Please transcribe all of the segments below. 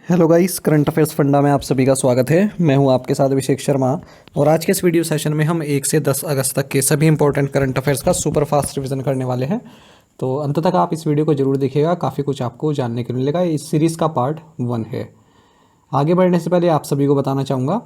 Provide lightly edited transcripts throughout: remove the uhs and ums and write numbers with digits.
Hello guys, current affairs funda में आप सभी का स्वागत है। मैं हूं आपके साथ अभिषेक शर्मा और आज के इस वीडियो सेशन में हम 1 से 10 अगस्त तक के सभी इंपॉर्टेंट करंट अफेयर्स का सुपर फास्ट रिवीजन करने वाले हैं। तो अंत तक आप इस वीडियो को जरूर देखिएगा, काफ़ी कुछ आपको जानने को मिलेगा। इस सीरीज़ का पार्ट 1 है। आगे बढ़ने से पहले आप सभी को बताना चाहूँगा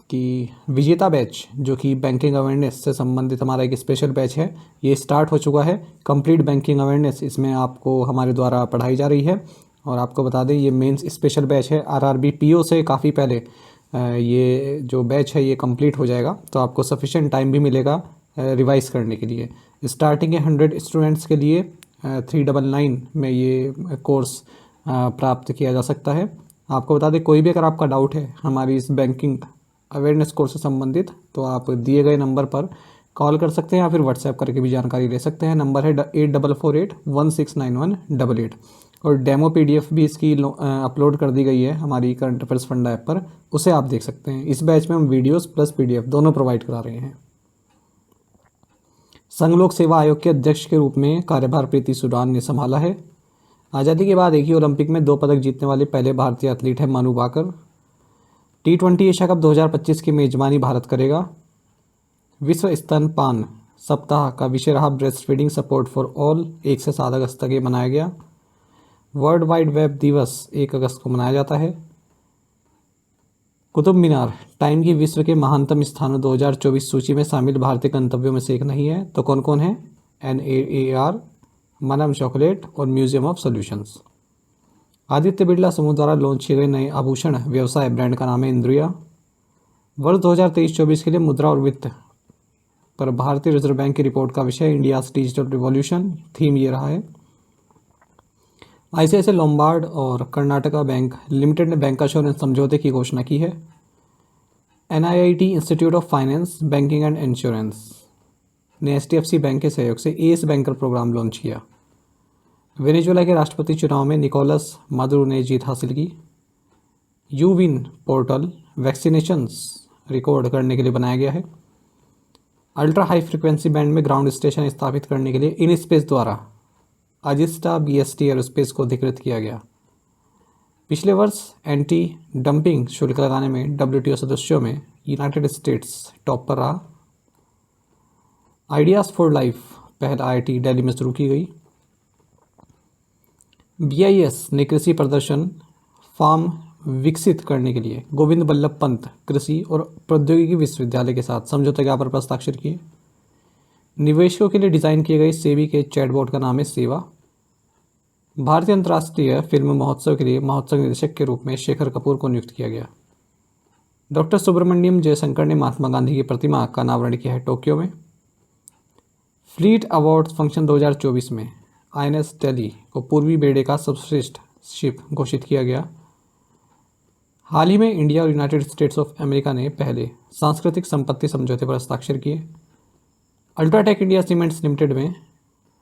कि विजेता बैच जो कि बैंकिंग अवेयरनेस से संबंधित हमारा एक स्पेशल बैच है, ये स्टार्ट हो चुका है। कंप्लीट बैंकिंग अवेयरनेस इसमें आपको हमारे द्वारा पढ़ाई जा रही है। और आपको बता दें, ये मेंस स्पेशल बैच है। आरआरबी पीओ से काफ़ी पहले ये जो बैच है ये कंप्लीट हो जाएगा, तो आपको सफिशिएंट टाइम भी मिलेगा रिवाइज करने के लिए। स्टार्टिंग के 100 स्टूडेंट्स के लिए 399 में ये कोर्स प्राप्त किया जा सकता है। आपको बता दें, कोई भी अगर आपका डाउट है हमारी इस बैंकिंग अवेयरनेस कोर्स से संबंधित, तो आप दिए गए नंबर पर कॉल कर सकते हैं या फिर व्हाट्सएप करके भी जानकारी ले सकते हैं। नंबर है 8448169188 और डेमो पीडीएफ भी इसकी अपलोड कर दी गई है हमारी करंट अफेयर्स फंडा ऐप पर, उसे आप देख सकते हैं। इस बैच में हम वीडियोस प्लस पीडीएफ दोनों प्रोवाइड करा रहे हैं। संघ लोक सेवा आयोग के अध्यक्ष के रूप में कार्यभार प्रीति सुडान ने संभाला है। आज़ादी के बाद एक ही ओलंपिक में 2 पदक जीतने वाले पहले भारतीय एथलीट है Manu Bhaker. T20 Asia cup 2025 की मेजबानी भारत करेगा। विश्व स्तनपान सप्ताह का विषय रहा breast feeding support for all. 1 से 7 अगस्त तक ये मनाया गया। वर्ल्ड वाइड वेब दिवस 1 अगस्त को मनाया जाता है। कुतुब मीनार टाइम की विश्व के महानतम स्थानों 2024 सूची में शामिल भारतीय गंतव्यों में से एक नहीं है, तो कौन कौन है? NAAR, मनम चॉकलेट और museum of solutions. Aditya Birla समूह द्वारा लॉन्च किए गए नए आभूषण व्यवसाय ब्रांड का नाम है इंद्रिया। वर्ष 2023-24 के लिए मुद्रा और वित्त पर भारतीय रिजर्व बैंक की रिपोर्ट का विषय इंडिया डिजिटल रिवॉल्यूशन, थीम ये रहा है। ICICI लोम्बार्ड और कर्नाटका बैंक लिमिटेड ने बैंक एश्योरेंस समझौते की घोषणा की है। NIIT institute of finance banking and insurance ने HDFC बैंक के सहयोग से एस बैंकर प्रोग्राम लॉन्च किया। वेनेजुएला के राष्ट्रपति चुनाव में निकोलस मादुरो ने जीत हासिल की। यूविन पोर्टल वैक्सीनेशंस रिकॉर्ड करने के लिए बनाया गया है। अल्ट्रा हाई फ्रिक्वेंसी बैंड में ग्राउंड स्टेशन स्थापित करने के लिए इन स्पेस द्वारा अजिस्टा BST एरोस्पेस को अधिकृत किया गया। पिछले वर्ष एंटी डंपिंग शुल्क लगाने में WTO सदस्यों में यूनाइटेड स्टेट्स टॉप पर रहा। आइडियाज़ फॉर लाइफ पहल IIT दिल्ली में शुरू की गई। BIS ने कृषि प्रदर्शन फार्म विकसित करने के लिए गोविंद बल्लभ पंत कृषि और प्रौद्योगिकी विश्वविद्यालय के साथ समझौते ज्ञापन पर हस्ताक्षर किए। निवेशकों के लिए डिज़ाइन किए गए सेबी के चैटबॉट का नाम है सेवा। भारतीय अंतर्राष्ट्रीय फिल्म महोत्सव के लिए महोत्सव निदेशक के रूप में शेखर कपूर को नियुक्त किया गया। डॉक्टर सुब्रमण्यम जयशंकर ने महात्मा गांधी की प्रतिमा का अनावरण किया है टोक्यो में। फ्लीट अवार्ड फंक्शन 2024 में INS दिल्ली को पूर्वी बेड़े का सर्वश्रेष्ठ शिप घोषित किया गया। हाल ही में इंडिया और यूनाइटेड स्टेट्स ऑफ अमेरिका ने पहले सांस्कृतिक संपत्ति समझौते पर हस्ताक्षर किए। अल्ट्राटेक इंडिया सीमेंट्स लिमिटेड में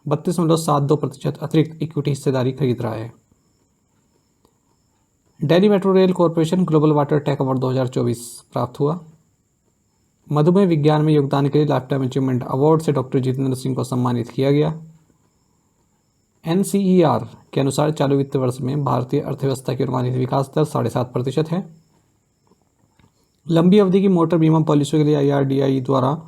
32.72% अतिरिक्त इक्विटी हिस्सेदारी खरीद रहा है। Delhi metro rail corporation global water tech award 2024 प्राप्त हुआ। मधुमेह विज्ञान में योगदान के लिए लाइफ टाइम अचीवमेंट अवार्ड से डॉक्टर जितेंद्र सिंह को सम्मानित किया गया। NCER के अनुसार चालू वित्त वर्ष में भारतीय अर्थव्यवस्था की अनुमानित विकास दर 7.5% है। लंबी अवधि की मोटर बीमा पॉलिसियों के लिए IRDAI द्वारा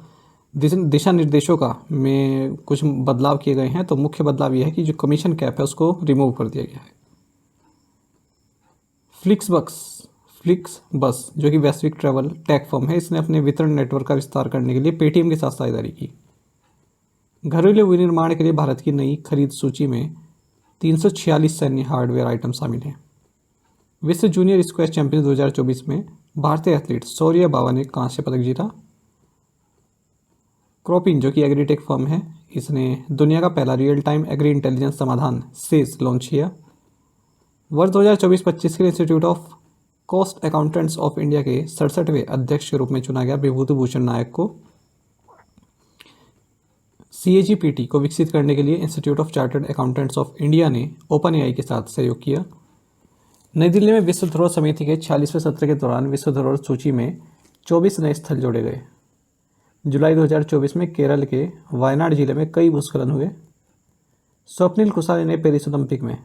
दिशा निर्देशों का में कुछ बदलाव किए गए हैं। तो मुख्य बदलाव यह है कि जो कमीशन कैप है उसको रिमूव कर दिया गया है। फ्लिक्स बस जो कि वैश्विक ट्रैवल टेक फर्म है, इसने अपने वितरण नेटवर्क का विस्तार करने के लिए पेटीएम के साथ साझेदारी की। घरेलू विनिर्माण के लिए भारत की नई खरीद सूची में 346 सैन्य हार्डवेयर आइटम शामिल हैं। विश्व जूनियर स्क्वैश चैंपियन 2024 में भारतीय एथलीट शौर्य बाबा ने कांस्य पदक जीता। क्रॉपिन जो कि एग्रीटेक फर्म है, इसने दुनिया का पहला रियल टाइम एग्री इंटेलिजेंस समाधान सेस लॉन्च किया। वर्ष 2024-25 के लिए institute of cost accountants of India के 67वें अध्यक्ष के रूप में चुना गया विभूति भूषण नायक को। CAGPT को विकसित करने के लिए institute of chartered accountants of India ने OpenAI के साथ सहयोग किया। नई दिल्ली में विश्व धरोहर समिति के 46वें सत्र के दौरान विश्व धरोहर सूची में 24 नए स्थल जोड़े गए। जुलाई 2024 में केरल के वायनाड जिले में कई भूस्खलन हुए। स्वप्निल कुसाले ने पेरिस ओलंपिक में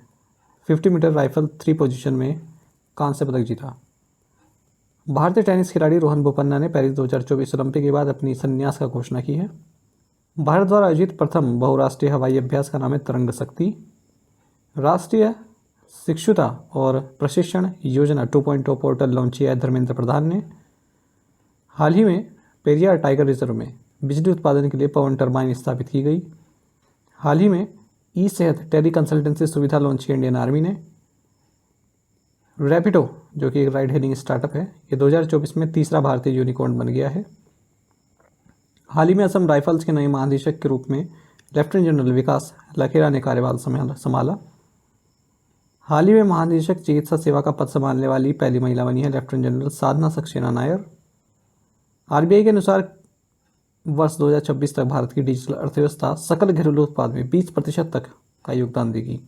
50 मीटर राइफल 3 पोजीशन में कांस्य पदक जीता। भारतीय टेनिस खिलाड़ी रोहन बोपन्ना ने पेरिस 2024 ओलंपिक के बाद अपनी संन्यास का घोषणा की है। भारत द्वारा आयोजित प्रथम बहुराष्ट्रीय हवाई अभ्यास का नाम है तरंग शक्ति। राष्ट्रीय शिक्षुता और प्रशिक्षण योजना 2.0 पोर्टल लॉन्च किया है धर्मेंद्र प्रधान ने। हाल ही में पेरियार टाइगर रिजर्व में बिजली उत्पादन के लिए पवन टरबाइन स्थापित की गई। हाल ही में ई सेहत टेली कंसल्टेंसी सुविधा लॉन्च की इंडियन आर्मी ने। रैपिडो जो कि एक राइड हेलिंग स्टार्टअप है, ये 2024 में तीसरा भारतीय यूनिकॉर्न बन गया है। हाल ही में असम राइफल्स के नए महानिदेशक के रूप में लेफ्टिनेंट जनरल विकास लखेरा ने कार्यभार संभाला। हाल ही में महानिदेशक चिकित्सा सेवा का पद संभालने वाली पहली महिला बनी है लेफ्टिनेंट जनरल साधना सक्सेना नायर। आरबीआई के अनुसार वर्ष 2026 तक भारत की डिजिटल अर्थव्यवस्था सकल घरेलू उत्पाद में 20% तक का योगदान देगी।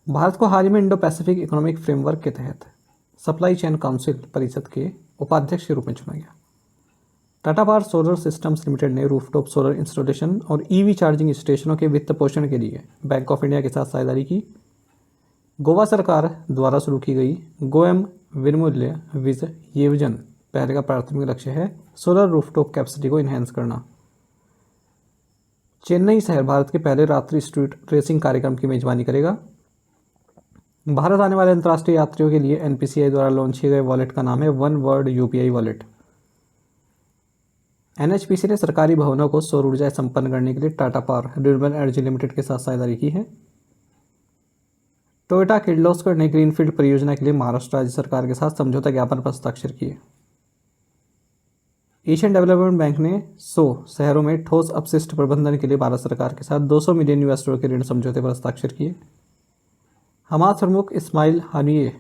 भारत को हाल ही में इंडो पैसिफिक इकोनॉमिक फ्रेमवर्क के तहत सप्लाई चेन काउंसिल परिषद के उपाध्यक्ष के रूप में चुना गया। Tata power solar systems limited ने रूफटॉप सोलर इंस्टॉलेशन और ईवी चार्जिंग स्टेशनों के वित्त पोषण के लिए बैंक ऑफ इंडिया के साथ साझेदारी की। गोवा सरकार द्वारा शुरू की गई गोएम विनिर्मूल्य विज योजन पहले का प्राथमिक लक्ष्य है सोलर रूफटॉप कैपेसिटी को इन्हेंस करना। चेन्नई शहर भारत के पहले रात्रि स्ट्रीट रेसिंग कार्यक्रम की मेजबानी करेगा। भारत आने वाले अंतर्राष्ट्रीय यात्रियों के लिए एनपीसीआई द्वारा लॉन्च किए गए वॉलेट का नाम है one world UPI wallet. NHPC ने सरकारी भवनों को सौर ऊर्जा संपन्न करने के लिए Tata power renewable energy limited के साथ साझेदारी की है। टोयोटा किर्लोस्कर ने ग्रीनफील्ड परियोजना के लिए महाराष्ट्र राज्य सरकार के साथ समझौता ज्ञापन पर हस्ताक्षर किए। एशियन डेवलपमेंट बैंक ने 100 शहरों में ठोस अपशिष्ट प्रबंधन के लिए भारत सरकार के साथ 200 मिलियन यूएस डॉलर के ऋण समझौते पर हस्ताक्षर किए। हमास प्रमुख इस्माइल हानिये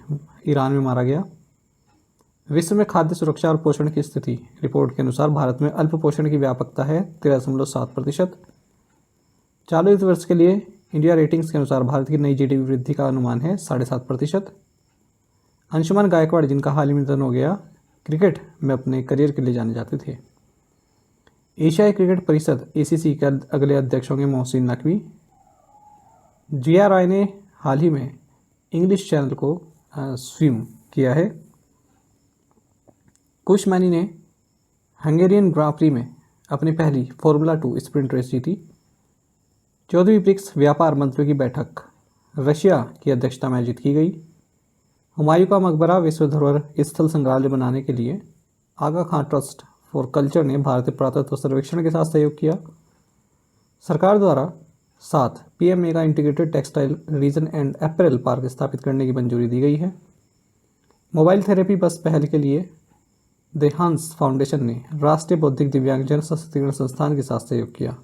ईरान में मारा गया। विश्व में खाद्य सुरक्षा और पोषण की स्थिति रिपोर्ट के अनुसार भारत में अल्प पोषण की व्यापकता है 13.7%। चालू वित्त वर्ष के लिए इंडिया रेटिंग्स के अनुसार भारत की नई जीडीपी वृद्धि का अनुमान है 7.5%। अंशुमान गायकवाड़ जिनका हाल ही में निधन हो गया, क्रिकेट में अपने करियर के लिए जाने जाते थे। एशियाई क्रिकेट परिषद एसीसी के अगले अध्यक्ष होंगे मोहसिन नकवी। जिया रॉय ने हाल ही में इंग्लिश चैनल को स्विम किया है। कुश मैनी ने हंगेरियन ग्रां प्री में अपनी पहली फॉर्मूला 2 स्प्रिंट रेस जीती। 14वीं ब्रिक्स व्यापार मंत्रियों की बैठक रशिया की अध्यक्षता में आयोजित की गई। हुमायूं का मकबरा विश्व धरोहर स्थल संग्रहालय बनाने के लिए आगा खां ट्रस्ट फॉर कल्चर ने भारतीय पुरातत्व सर्वेक्षण के साथ सहयोग किया। सरकार द्वारा 7 PM mega integrated textile reason and apparel park स्थापित करने की मंजूरी दी गई है। मोबाइल थेरेपी बस पहल के लिए देहांस फाउंडेशन ने राष्ट्रीय बौद्धिक दिव्यांगजन सशक्तिकरण संस्थान के साथ सहयोग किया।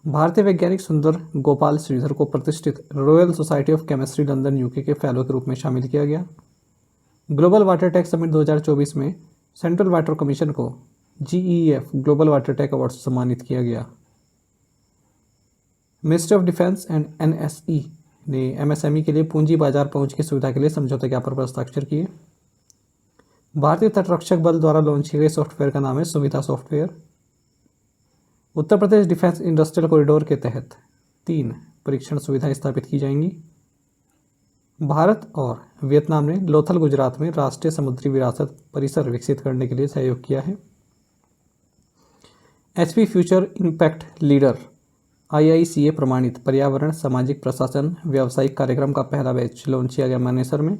भारतीय वैज्ञानिक सुंदर गोपाल श्रीधर को प्रतिष्ठित royal society of chemistry London UK के फेलो के रूप में शामिल किया गया। ग्लोबल वाटर टेक समिट 2024 में सेंट्रल वाटर कमीशन को GEF global water tech award से सम्मानित किया गया। Ministry of defence and NSE ने एमएसएमई के लिए पूंजी बाजार पहुंच की सुविधा के लिए समझौता ज्ञापन पर हस्ताक्षर किए। भारतीय तटरक्षक बल द्वारा लॉन्च किए गए सॉफ्टवेयर का नाम है सुविधा software. Uttar Pradesh defence industrial corridor के तहत 3 परीक्षण सुविधाएं स्थापित की जाएंगी। भारत और वियतनाम ने लोथल गुजरात में राष्ट्रीय समुद्री विरासत परिसर विकसित करने के लिए सहयोग किया है। HP future impact leader IICA प्रमाणित पर्यावरण सामाजिक प्रशासन व्यावसायिक कार्यक्रम का पहला बैच लॉन्च किया गया मानेसर में।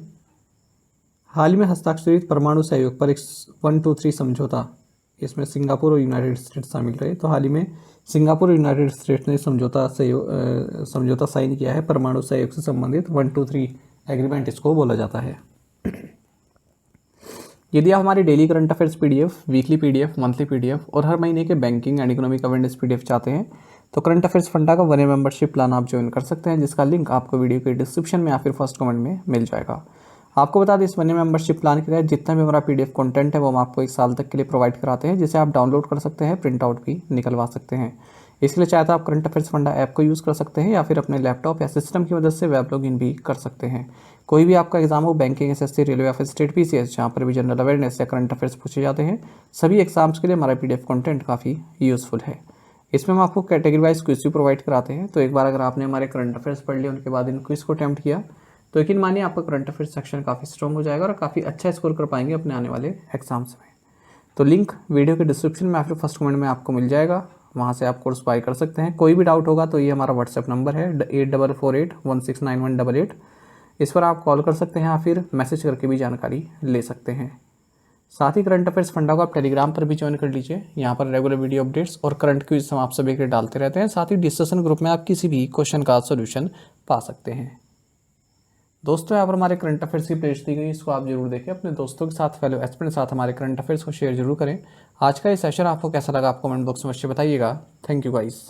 हाल में हस्ताक्षरित परमाणु सहयोग पर 123 समझौता, इसमें सिंगापुर और यूनाइटेड स्टेट्स शामिल रहे। तो हाल ही में सिंगापुर और यूनाइटेड स्टेट्स ने समझौता साइन किया है परमाणु सहयोग से संबंधित 123 एग्रीमेंट इसको बोला जाता है। यदि आप हमारी daily current affairs PDF, weekly PDF, monthly PDF और हर महीने के banking and economic awareness PDF चाहते हैं तो करंट अफेयर्स फंडा का 1 ईयर मेंबरशिप प्लान आप ज्वाइन कर सकते हैं, जिसका लिंक आपको वीडियो के डिस्क्रिप्शन में या फिर फर्स्ट कमेंट में मिल जाएगा। आपको बता दें इस 1 ईयर मेंबरशिप प्लान के तहत जितना भी हमारा पीडीएफ कंटेंट है वो हम आपको 1 साल तक के लिए प्रोवाइड कराते हैं, जिसे आप डाउनलोड कर सकते हैं, प्रिंट आउट भी निकलवा सकते हैं। इसके लिए चाहे तो आप करंट अफेयर्स फंडा ऐप को यूज़ कर सकते हैं या फिर अपने लैपटॉप या सिस्टम की मदद से वेब लॉगिन भी कर सकते हैं। कोई भी आपका एग्जाम हो, बैंकिंग, एसएससी, रेलवे या फिर स्टेट पीसीएस, जहाँ पर भी जनरल अवेयरनेस या करंट अफेयर्स पूछे जाते हैं, सभी एग्जाम्स के लिए हमारा पीडीएफ कंटेंट काफ़ी यूज़फुल है। इसमें हम आपको कैटेगरी वाइज क्विज भी प्रोवाइड कराते हैं। तो एक बार अगर आपने हमारे करंट अफेयर्स पढ़ लिए, उनके बाद इन क्विज को अटेम्प्ट किया, तो यकीन मानिए आपका करंट अफेयर्स सेक्शन काफ़ी स्ट्रॉन्ग हो जाएगा और काफ़ी अच्छा स्कोर कर पाएंगे अपने आने वाले एग्जाम्स में। तो लिंक वीडियो के डिस्क्रिप्शन में या फिर फर्स्ट कमेंट में आपको मिल जाएगा, वहाँ से आप कोर्स बाय कर सकते हैं। कोई भी डाउट होगा तो ये हमारा व्हाट्सएप नंबर है 8448169188, इस पर आप कॉल कर सकते हैं या फिर मैसेज करके भी जानकारी ले सकते हैं। साथ ही करंट अफेयर्स फंडा को आप टेलीग्राम पर भी ज्वाइन कर लीजिए, यहाँ पर रेगुलर वीडियो अपडेट्स और करंट क्विज हम आप सभी के लिए डालते रहते हैं। साथ ही डिस्कशन ग्रुप में आप किसी भी क्वेश्चन का सोल्यूशन पा सकते हैं। दोस्तों यहाँ पर हमारे करंट अफेयर्स की प्लेलिस्ट दी गई, इसको आप जरूर देखें, अपने दोस्तों के साथ फेलो एस्पिरेंट के साथ हमारे करंट अफेयर्स को शेयर जरूर करें। आज का ये सेशन आपको कैसा लगा आप कमेंट बॉक्स में अवश्य बताइएगा। Thank you guys.